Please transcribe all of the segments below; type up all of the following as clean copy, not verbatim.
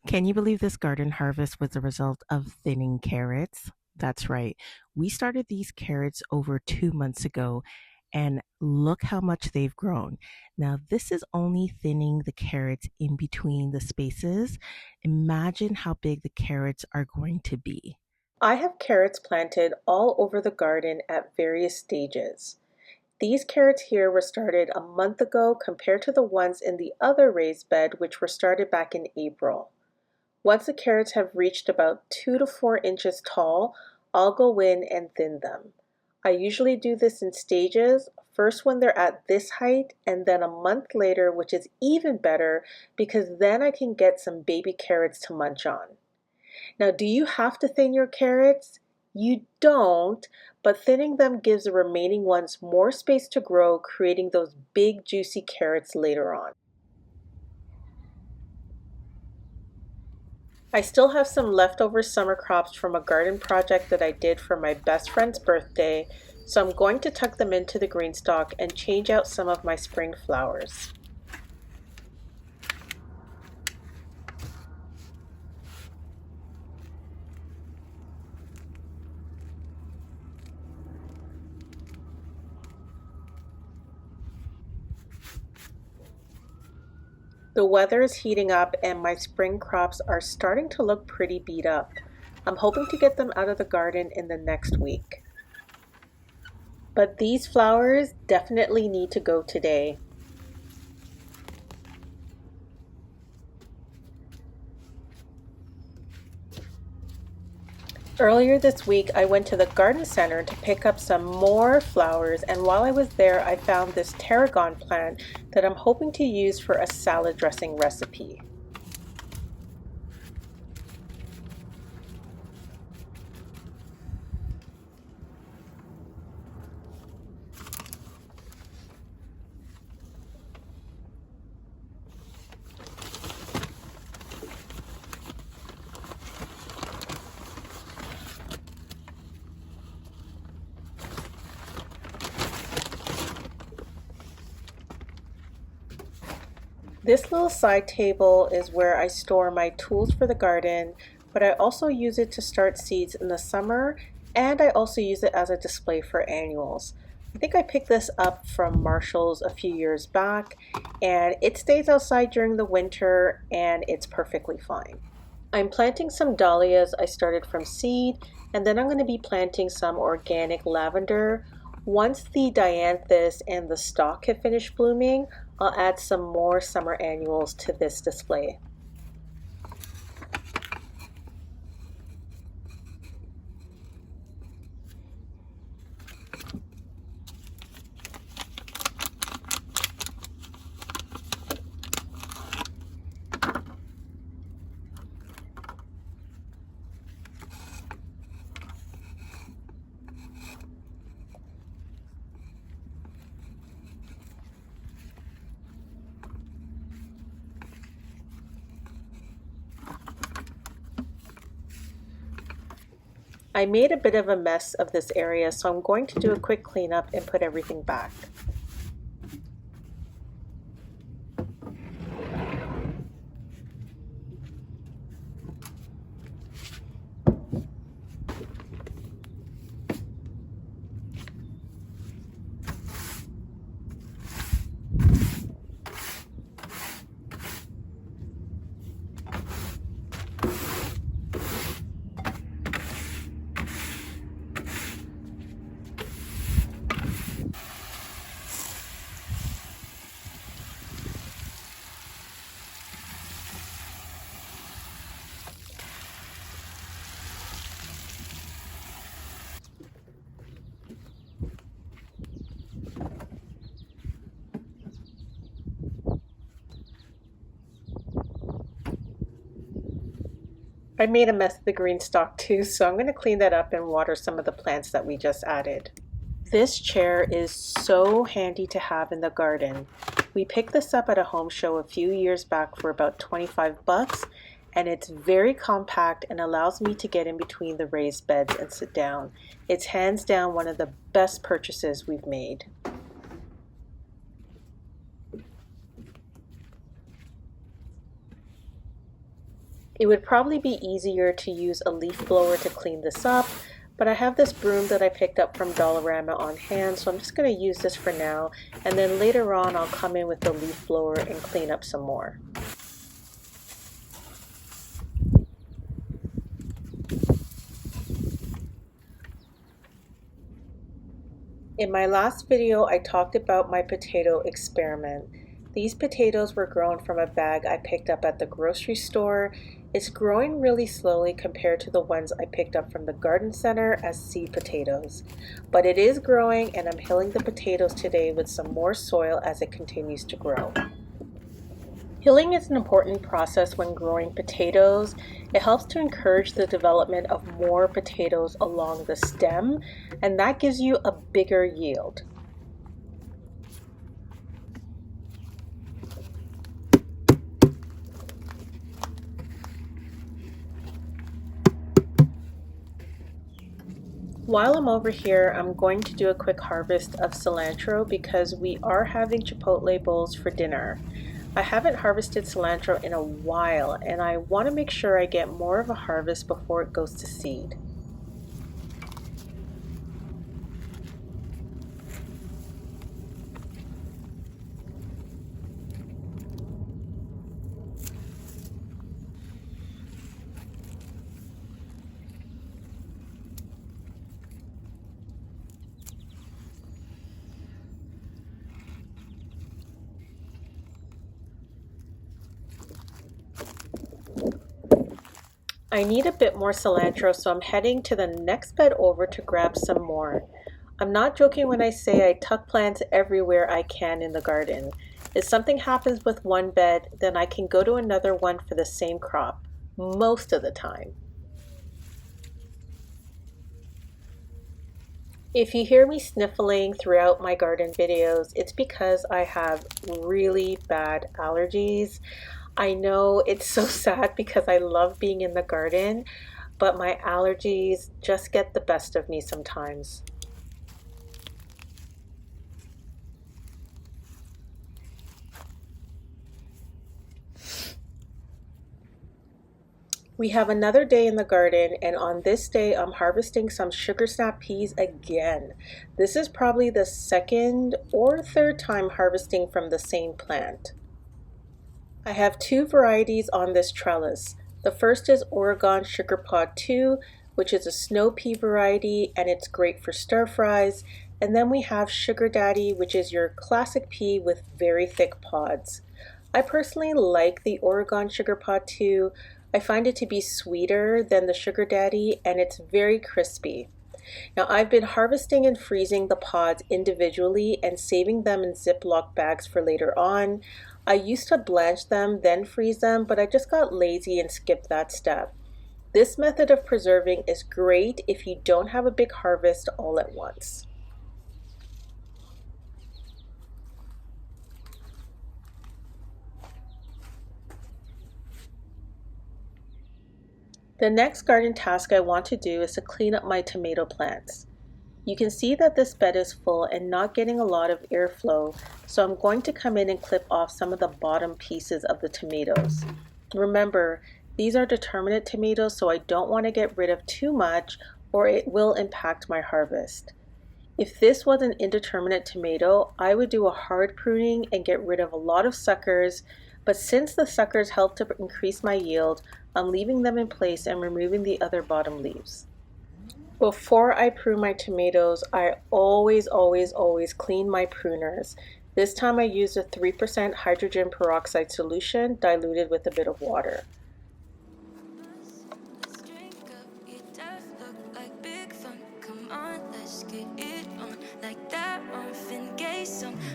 Can you believe this garden harvest was a result of thinning carrots? That's right. We started these carrots over 2 months ago, and look how much they've grown. Now, this is only thinning the carrots in between the spaces. Imagine how big the carrots are going to be. I have carrots planted all over the garden at various stages. These carrots here were started a month ago compared to the ones in the other raised bed which were started back in April. Once the carrots have reached about 2 to 4 inches tall, I'll go in and thin them. I usually do this in stages, first when they're at this height and then a month later, which is even better because then I can get some baby carrots to munch on. Now, do you have to thin your carrots? You don't, but thinning them gives the remaining ones more space to grow, creating those big juicy carrots later on. I still have some leftover summer crops from a garden project that I did for my best friend's birthday, so I'm going to tuck them into the GreenStalk and change out some of my spring flowers. The weather is heating up and my spring crops are starting to look pretty beat up. I'm hoping to get them out of the garden in the next week. But these flowers definitely need to go today. Earlier this week, I went to the garden center to pick up some more flowers, and while I was there, I found this tarragon plant that I'm hoping to use for a salad dressing recipe. This little side table is where I store my tools for the garden, but I also use it to start seeds in the summer, and I also use it as a display for annuals. I think I picked this up from Marshall's a few years back, and it stays outside during the winter, and it's perfectly fine. I'm planting some dahlias I started from seed, and then I'm going to be planting some organic lavender. Once the dianthus and the stalk have finished blooming, I'll add some more summer annuals to this display. I made a bit of a mess of this area, so I'm going to do a quick cleanup and put everything back. I made a mess of the green stalk too, so I'm going to clean that up and water some of the plants that we just added. This chair is so handy to have in the garden. We picked this up at a home show a few years back for about 25 bucks, and it's very compact and allows me to get in between the raised beds and sit down. It's hands down one of the best purchases we've made. It would probably be easier to use a leaf blower to clean this up, but I have this broom that I picked up from Dollarama on hand, so I'm just going to use this for now, and then later on I'll come in with the leaf blower and clean up some more. In my last video, I talked about my potato experiment. These potatoes were grown from a bag I picked up at the grocery store. It's growing really slowly compared to the ones I picked up from the garden center as seed potatoes. But it is growing, and I'm hilling the potatoes today with some more soil as it continues to grow. Hilling is an important process when growing potatoes. It helps to encourage the development of more potatoes along the stem, and that gives you a bigger yield. While I'm over here, I'm going to do a quick harvest of cilantro because we are having chipotle bowls for dinner. I haven't harvested cilantro in a while, and I want to make sure I get more of a harvest before it goes to seed. I need a bit more cilantro, so I'm heading to the next bed over to grab some more. I'm not joking when I say I tuck plants everywhere I can in the garden. If something happens with one bed, then I can go to another one for the same crop, most of the time. If you hear me sniffling throughout my garden videos, it's because I have really bad allergies. I know it's so sad because I love being in the garden, but my allergies just get the best of me sometimes. We have another day in the garden, and on this day I'm harvesting some sugar snap peas again. This is probably the second or third time harvesting from the same plant. I have two varieties on this trellis. The first is Oregon Sugar Pod 2, which is a snow pea variety, and it's great for stir fries. And then we have Sugar Daddy, which is your classic pea with very thick pods. I personally like the Oregon Sugar Pod 2. I find it to be sweeter than the Sugar Daddy, and it's very crispy. Now, I've been harvesting and freezing the pods individually and saving them in Ziploc bags for later on. I used to blanch them, then freeze them, but I just got lazy and skipped that step. This method of preserving is great if you don't have a big harvest all at once. The next garden task I want to do is to clean up my tomato plants. You can see that this bed is full and not getting a lot of airflow, so I'm going to come in and clip off some of the bottom pieces of the tomatoes. Remember, these are determinate tomatoes, so I don't want to get rid of too much or it will impact my harvest. If this was an indeterminate tomato, I would do a hard pruning and get rid of a lot of suckers, but since the suckers help to increase my yield, I'm leaving them in place and removing the other bottom leaves. Before I prune my tomatoes, I always clean my pruners. This time I used a 3% hydrogen peroxide solution diluted with a bit of water.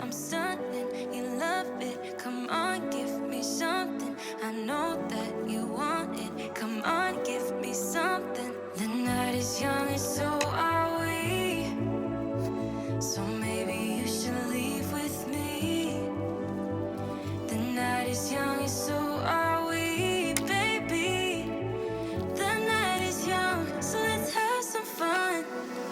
I'm stunning, you love it. Come on, give me something. I know that you want it. Come on, give me something. The night is young and so are we. So maybe you should leave with me. The night is young and so are we, baby. The night is young, so let's have some fun.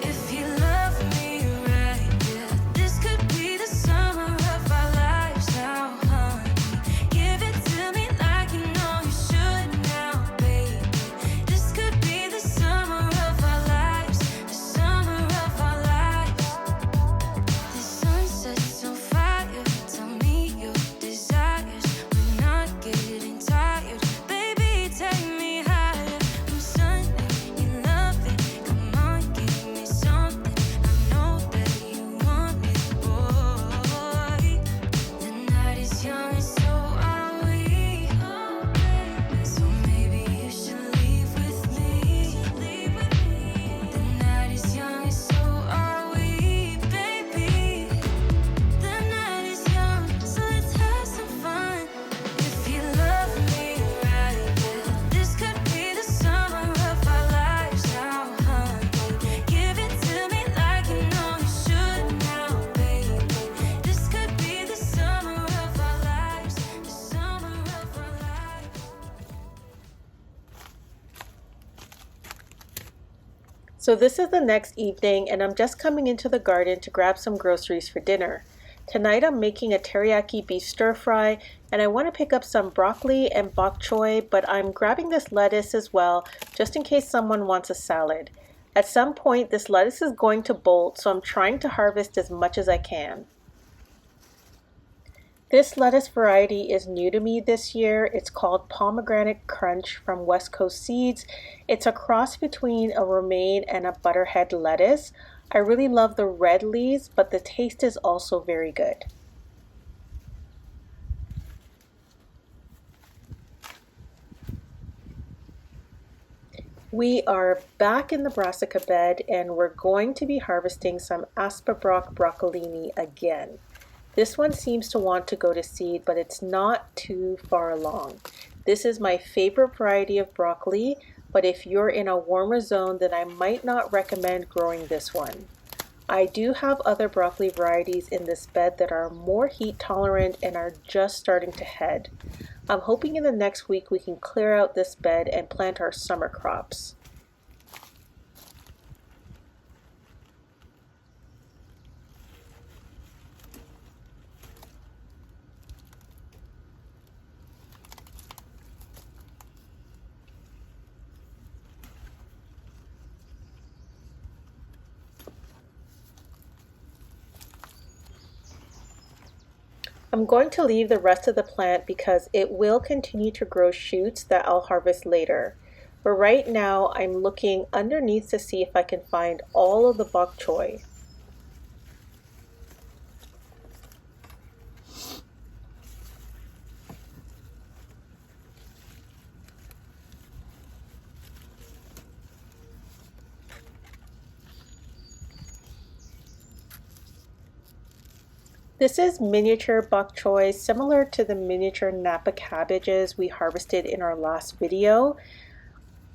If you love me right, yeah, this could be the summer of our lives now, honey. Give it to me like you know you should now, So this is the next evening and I'm just coming into the garden to grab some groceries for dinner. Tonight I'm making a teriyaki beef stir fry and I want to pick up some broccoli and bok choy, but I'm grabbing this lettuce as well just in case someone wants a salad. At some point this lettuce is going to bolt, so I'm trying to harvest as much as I can. This lettuce variety is new to me this year. It's called Pomegranate Crunch from West Coast Seeds. It's a cross between a romaine and a butterhead lettuce. I really love the red leaves, but the taste is also very good. We are back in the brassica bed and we're going to be harvesting some Asperbrock broccolini again. This one seems to want to go to seed, but it's not too far along. This is my favorite variety of broccoli, but if you're in a warmer zone, then I might not recommend growing this one. I do have other broccoli varieties in this bed that are more heat tolerant and are just starting to head. I'm hoping in the next week we can clear out this bed and plant our summer crops. I'm going to leave the rest of the plant because it will continue to grow shoots that I'll harvest later. But right now I'm looking underneath to see if I can find all of the bok choy. This is miniature bok choy, similar to the miniature Napa cabbages we harvested in our last video.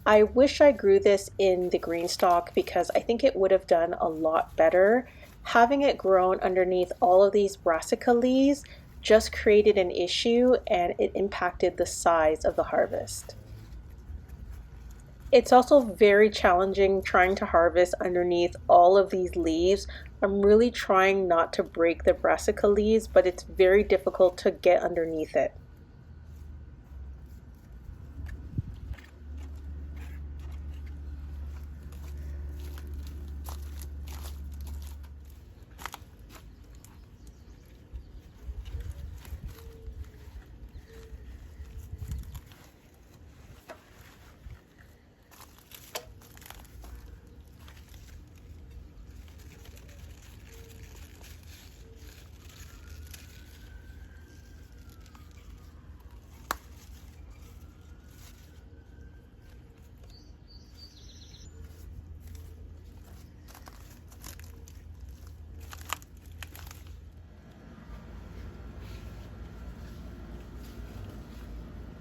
I wish I grew this in the GreenStalk because I think it would have done a lot better. Having it grown underneath all of these brassica leaves just created an issue and it impacted the size of the harvest. It's also very challenging trying to harvest underneath all of these leaves. I'm really trying not to break the brassica leaves, but it's very difficult to get underneath it.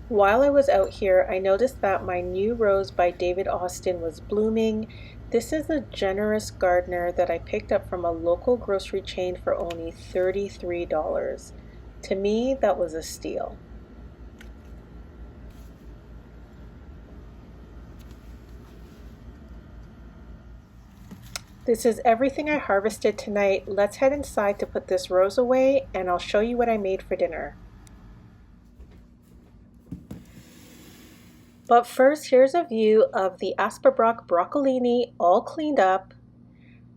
While I was out here, I noticed that my new rose by David Austin was blooming. This is a generous gardener that I picked up from a local grocery chain for only $33. To me, that was a steal. This is everything I harvested tonight. Let's head inside to put this rose away and I'll show you what I made for dinner. But first, here's a view of the Asperbrock broccolini all cleaned up.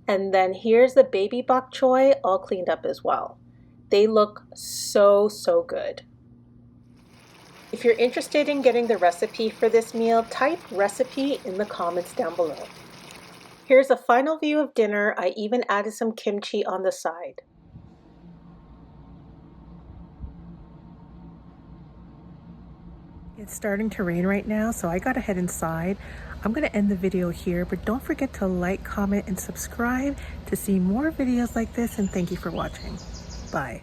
And then here's the baby bok choy all cleaned up as well. They look so good. If you're interested in getting the recipe for this meal, type recipe in the comments down below. Here's a final view of dinner. I even added some kimchi on the side. It's starting to rain right now, so I gotta head inside. I'm gonna end the video here, but don't forget to like, comment, and subscribe to see more videos like this, and thank you for watching. Bye.